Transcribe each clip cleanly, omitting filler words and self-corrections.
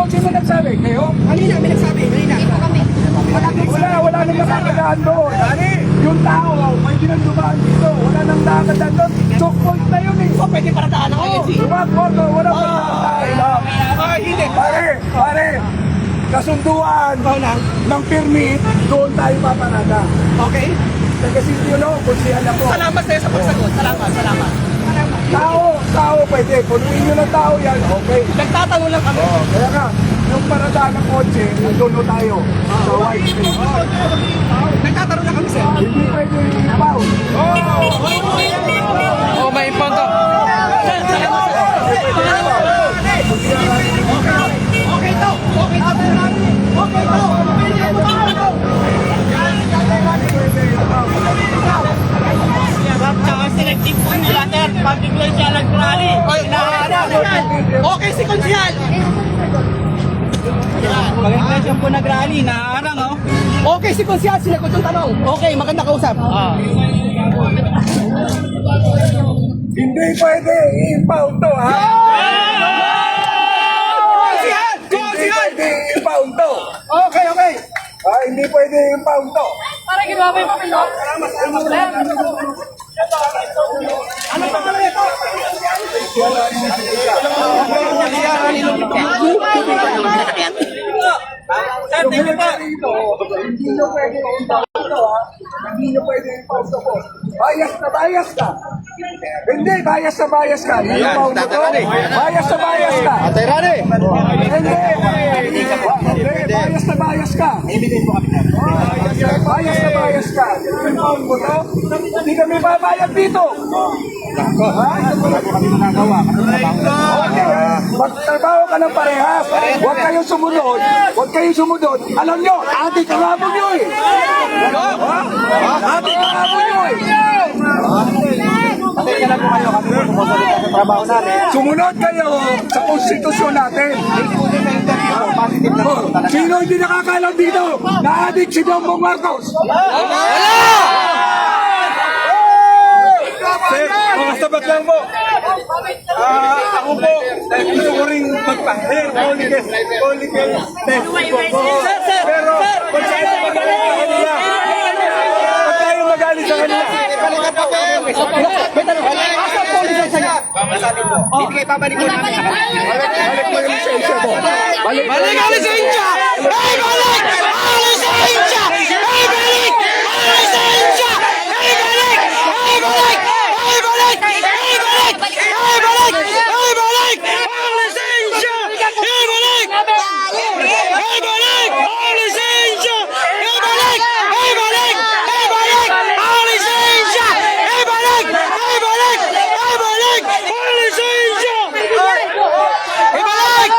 Sino nagsabi? Kayo? Kanina, may nagsabi. Kanina. Dito kami. Wala nang nakakadaan doon. Yung tao, may ginagawa dito. Wala nang nakakadaan doon. Choke point na yun eh. So, pwede para daan ng agency? Wala pa nakakadaan. Hindi. Pare, kasunduan ng permit, doon tayo paparada. Okay. Kasi yun o, kunsihan ako. Salamat sa'yo sa pagsagot. Salamat. Tao pwede. Kung inyo ng tao yan, okay. Nagtatanong lang kami. Kaya nga, yung paradaan ng kotse, nandun na tayo. Sa white space. Nagtatanong lang kami, sir. Hindi pwede yung ipaw. Oh, may impound to. Okay to. Selective po nila, sir. Pag-declare siya nag-rally. Okay si Konsyal. Pag-declare po nag-rally, naharang, oh. Okay si Konsyal, sinagot yung tanong. Okay, maganda kausap. Hindi pwede i-impound to, ha? Hindi pwede i-impound to. Okay. Hindi pwede i-impound to. Para ginawa yung papel. Ano pa pala ito? Sir, thank you po. Hindi nyo pwede i-impound to, ha? Hindi nyo pwede i-impound to po. Bias ka. Hindi, bias ka. I-impound mo to. Bias ka. Atay Rani! Hindi, bias ka. Bias ka. I-impound mo to. Hindi kami babayad dito. Okay, magtrabaho ka ng parehas. Huwag kayong sumunod. Alam nyo, adik ang amo nyo eh. Adik ang amo nyo eh. Sumunod kayo sa konstitusyon natin. Sino hindi nakakalam dito na adik si Bongbong Marcos? Sir, mga sabat lang po. Ako po, gusto ko rin magpa-hair follicles test po. Pero, kung saan sa magalit sa kanila, pag tayo magalit sa kanila, Asa po lisensya? Hindi kayo babalik ko namin. Balik mo yung lisensya mo. Balik ang lisensya! Hey, balik! Ang lisensya! Hey, balik! Ang lisensya! Hey, balik! Hey, balik! Hey, balik! Hey, balik! Hey, balik! Hey, balik! Ang lisensya! Hey, balik! Hey, balik! Ang lisensya! Hey, balik! Hey, balik! Hey, balik! Ang lisensya! Hey, balik! Hey, balik! Hey, balik! Ang lisensya! Ibalik!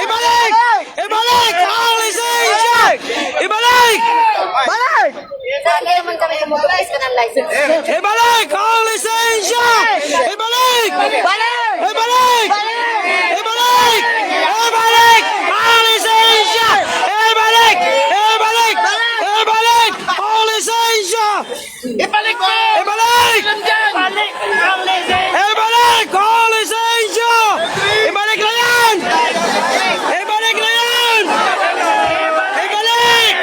Ibalik! Ibalik! Ang lisensya! Ibalik! Balik! Hindi naman kami kumutulis ka ng license. Ibalik! Ang lisensya! Ibalik! Balik! Ibalik! Ibalik! Ibalik! Ang lisensya! Ibalik! Ibalik! Ibalik! Ang lisensya! Ibalik mo! Ibalik! Ibalik ang lisensya! Ibalik! Ang lisensya! Ibalik na yan! Ibalik na yan! Ibalik!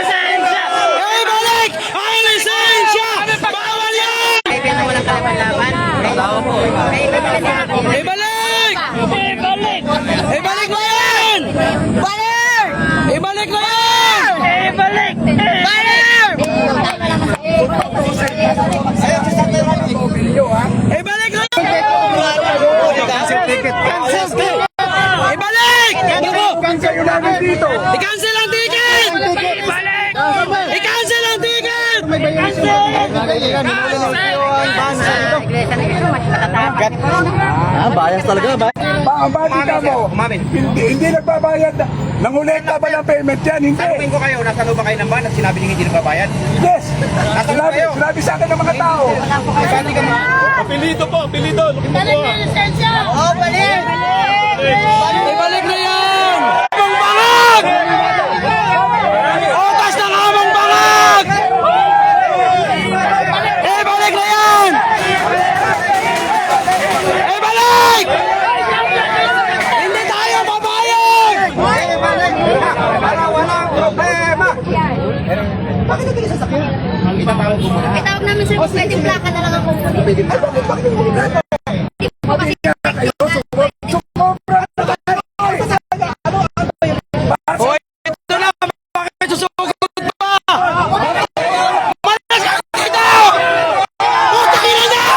Ibalik! Ang lisensya! Bawal yan! Kaibigan na walang kalaban-laban. Ibalik! Ibalik na yan! Balik! Ibalik na yan! Balik! Ibalik na yan! Ibalik! Kayo namin dito. I-cancel ang ticket! I-cancel ang ticket! Bias talaga ba? Ang balita mo, hindi nagbabayad. Nangulekta ba ng payment yan? Hindi. Tanungin ko kayo, nasa loob ba kayo ng van at sinabi niyo hindi nagbabayad? Yes. Nasaan kayo? Sinabi sa akin ng mga tao. Saan ka mo? apelito po. Oh, balik! Ibalik na yan! Amang bangag! Otas ng amang bangag! Ibalik na yan! Ibalik! Hindi tayo papayag! Bakit nagkili sa sakyan? Itawag namin sir, kung pwedeng plaka na lang ang kukunin. Hoy, ito na! Bakit susugod pa? Umalis ka dito! Putang ina niyo!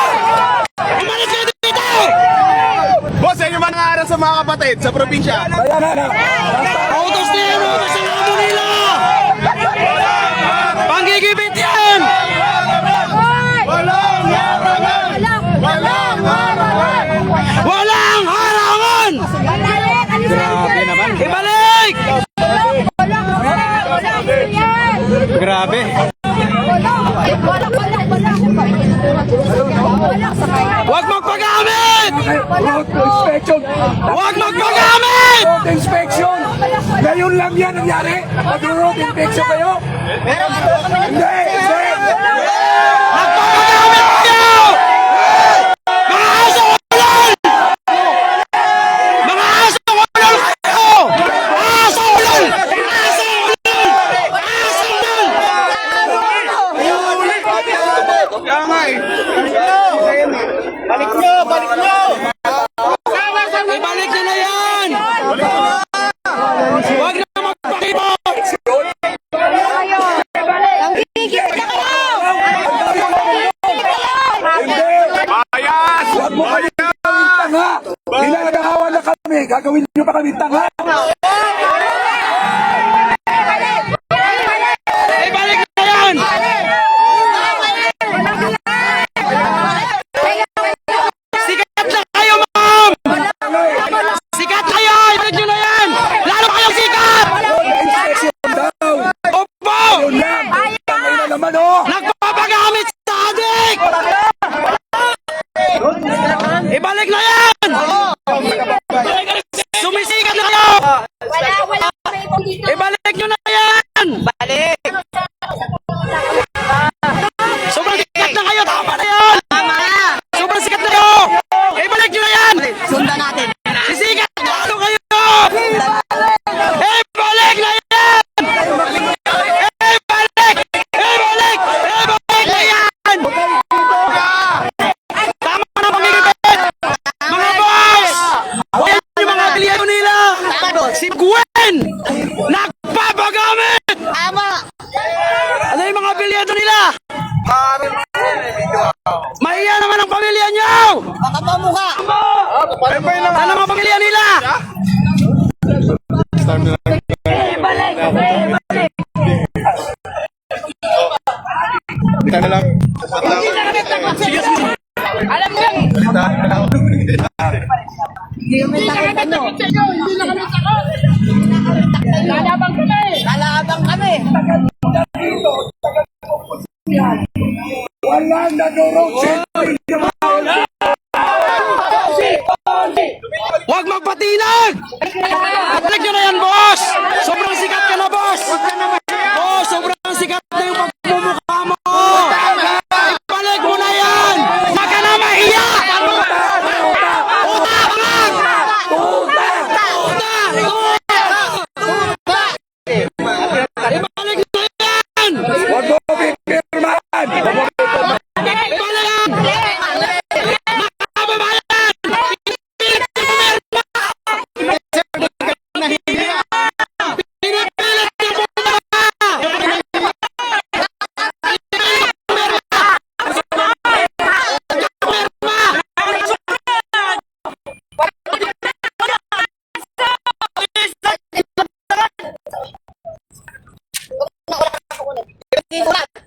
Umalis ka dito! Boss, yan yung mga nangaral sa mga kapatid sa probinsya. Kaya na. Autos na yan! Autos na amo nila! Panggigipit yan! Walang harangan! Grabe naman. Ibalik! Grabe. Huwag magpagamit! Road inspection. Huwag magpagamit! Road inspection. Ngayon lang yan nangyari. Mag-road inspection kayo. Hindi. Nagpapagamit kayo! Mga aso ulol! Mga aso ulol kayo! Aso ulol! Aso ulol! Aso ulol! Kaya nga eh. Balik nyo! Balik nyo! Ibalik nyo na yan! Huwag na magpakibot! Bias! Huwag mo kami gawin tanga. Ginagawa na kami. Gagawin nyo pa kami tanga. Ibalik na yan! Sikat na kayo, ma'am! Sikat kayo! Ibalik nyo na yan! Lalo kayong sikat! Road inspection daw. Opo! Yun lang. Tangay na naman oh. Nagpapagamit sa adik! Ibalik na yan! Sumisikat na kayo! Wala kami po dito. Ibalik nyo na yan! Balik! Sobrang sikat na kayo! Tama na yan! Sobrang sikat na kayo! Ibalik nyo na yan! Sundan natin. Sisikat na ano kayo! Ibalik na yan! Ibalik! Ibalik! Ibalik na yan! Tama na pagigipit! Mga boss! Ayan yung mga apelyido nila! Si Gwen! Nagpapagamit! Tama! Ano yung mga apelyido nila? Mahiya naman ang pamilya nyo! Baka pamukha! Ano mga pamilya nila? Kita na lang. Alam mo! Hindi kami nakita nyo. Hindi na kami takot. Lalabang kami. Lalabang kami. Walang nag-road safety. Huwag magpatinag! Balik nyo na yan, boss! Sobrang sikat ka na, boss! Boss, sobrang sikat na yung pagmumukha mo! Balik mo na yan! Huwag ka na mahiya! Utak lang! Ibalik na yan! Huwag mo pipirmahan. Ibalik yan! Makababayan!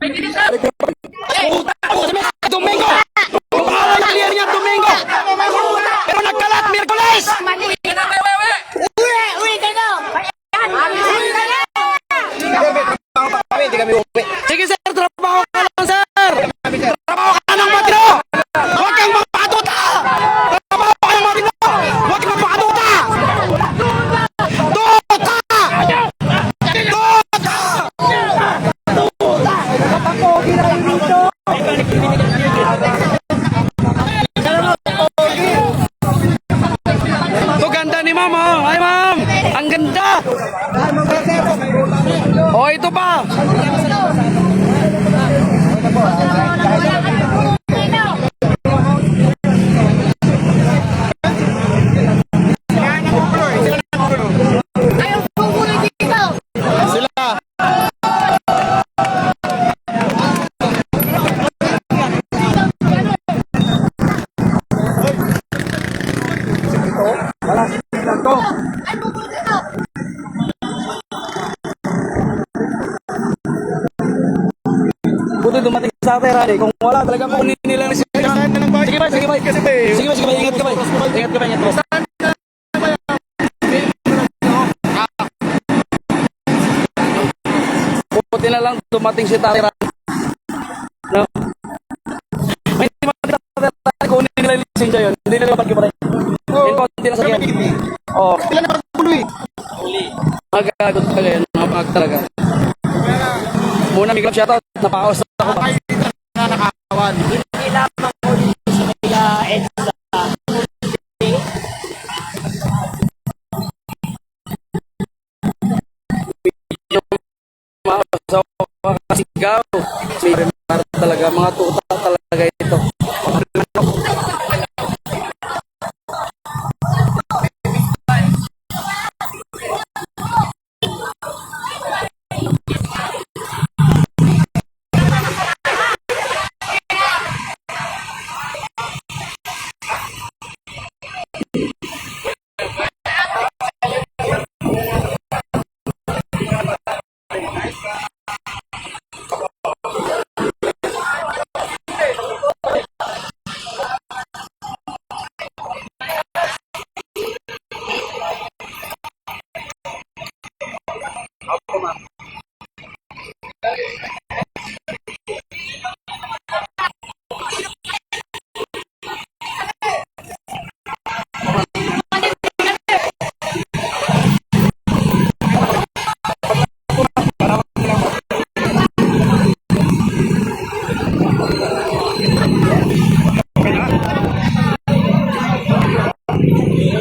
Pinipilit niyo po ba? Domingo! Yung pangalan niya niya Domingo! Pero nagkalat Miyerkules! Uwi ka na! Sige sir, trabaho ka lang sir! Trabaho ka ng matino! Huwag kang magpatuta! Trabaho ka ng matino! Huwag kang magpatuta! Tuta! Tuta! Kapakogi na rin dito. Ito ganda ni ma'am oh! Ay ma'am! Ang ganda! Oh, ito pa! po. Ayaw pupuloy dito! Wala silang to. Ay, pupuloy dito! Buti dumating sa atin, Rani. Kung wala, talaga kunin nila na siya. Sige ba, sige ba. Sige ba, sige ba. Ingat ka ba. Ingat ka ba, ingat ka ba. Buti na lang dumating si Tatay Rani. No? May hindi dumating sa Tatay Rani, kunin nila yung lisensya yun. Hindi nila pagkiparay. Yung konti na sakyan. Oo. Sila na magpuloy. Magagot talaga yun. Mga talaga. Muna, biglang shoutout. Napaos na ako. Sa kasigaw. May talaga, mga tuta talaga ito.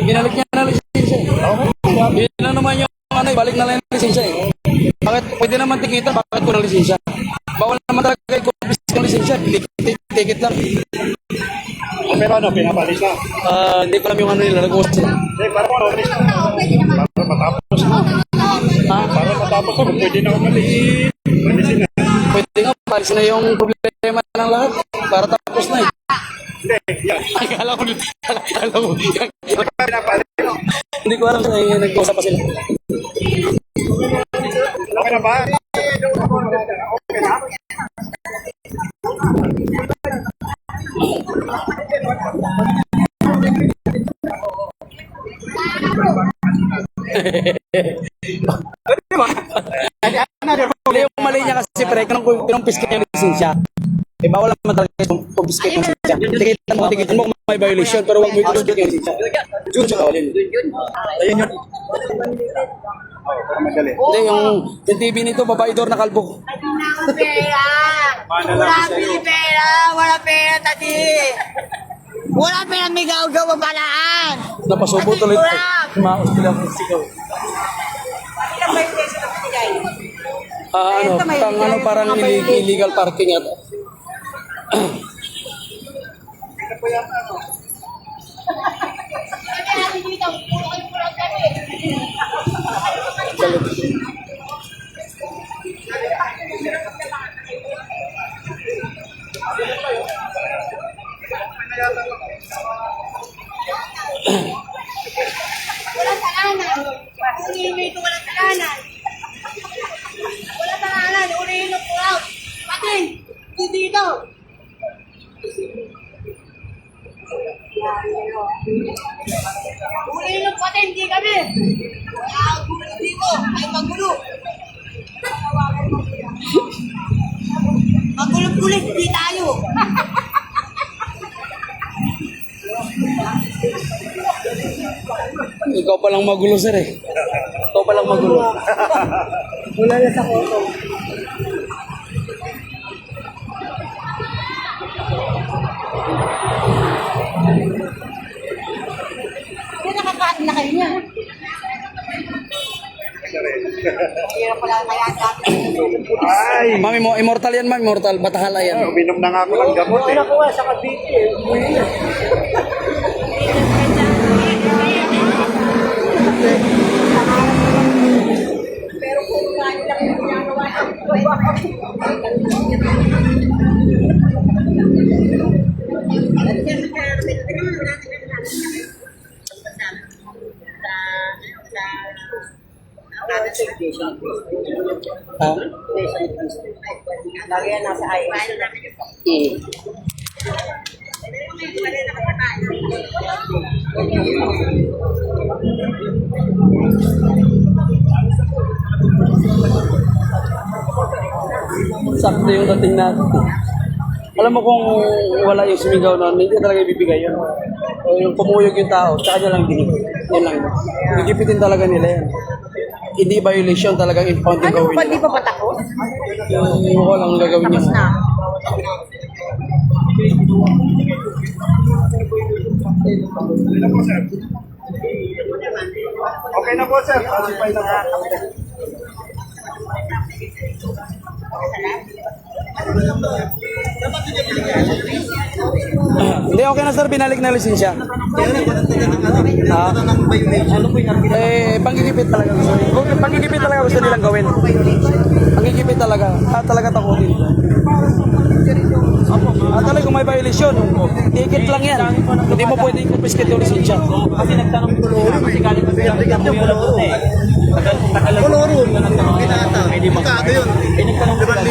Binalik niya na lisensya eh. Yun na naman yung ano, balik na lang yung lisensya eh. Bakit pwede naman tikita, bakit ko ng lisensya? Bawal naman talaga yung confiscate ng lisensya, ticket lang. Pero ano, pinapalis na. Hindi ko alam yung ano nila, nag-uusap sila. Para matapos na. Para matapos na, pwede na umalis. Malisin na. Pwede nga, palis na yung problema ng lahat. Para tapos na eh. Hindi, yan. Ay, kala ko. Pinapalis. Hindi ko alam sa nag-uusap pa sila. Okay na ba? Okay na? Hindi yung mali niya kasi pre, kinumpiskate yung lisensya. Eh, bawal naman talaga yung confiscate yung lisensya. Tikitan mo kung may violation, pero huwag mo i-confiscate yung lisensya. Yun siya kawalin. Ayun yun. Para madali. Hindi, yung TV nito, babae door na kalbo. Walang pera! Wala pera! Wala pera, tati! Wala pera, may gawagawa palaan! Napasubo tuloy. Maos sila ng sigaw. Ano, parang illegal parking at Walang talanan! Ulihin ko walang talanan! Walang talanan! Ulihin ko out! Pating! Dito! Ulihin ko pating! Hindi kami! Wala gulo dito! Ay magulo! Magulo-gulit! Hindi tayo! ikaw palang magulo sir eh. Ikaw palang magulo. Wala na sa auto. Hindi nakakain na kayo niya. Hirap pala kaya sa akin. Ay, Ma'am, immortal yan, ma'am. Immortal. Batahala yan. uminom na nga ako ng gamot eh. Ako nga, sa Cavite eh. Umuwi na. Pero kung ano lang yung ginagawa Ha? Lagi yan nasa IS. Sakto yung dating natin. Alam mo kung wala yung sumigaw na, hindi talaga ibibigay yun. O yung pumuyog yung tao, tsaka niya lang binigay. Yan lang. Gigipitin talaga nila yan. Hindi violation talagang impound yung gawin Hindi nila. pa patakot? Yung ko lang gagawin niya. Tapos na. Okay na po, sir. Pasipay na po. Hindi, okay na sir, binalik na lisensya. Panggigipit talaga gusto nila. Panggigipit talaga gusto nilang gawin. Panggigipit talaga. Talaga takutin. Talaga kung may violation, ticket lang yan. Hindi mo pwede i-confiscate yung lisensya. Kasi nagtanong ko loro, kasi galing ko siya. Koloro, pinata. Hindi ba? Kado yun. Pinagtanong ko lang.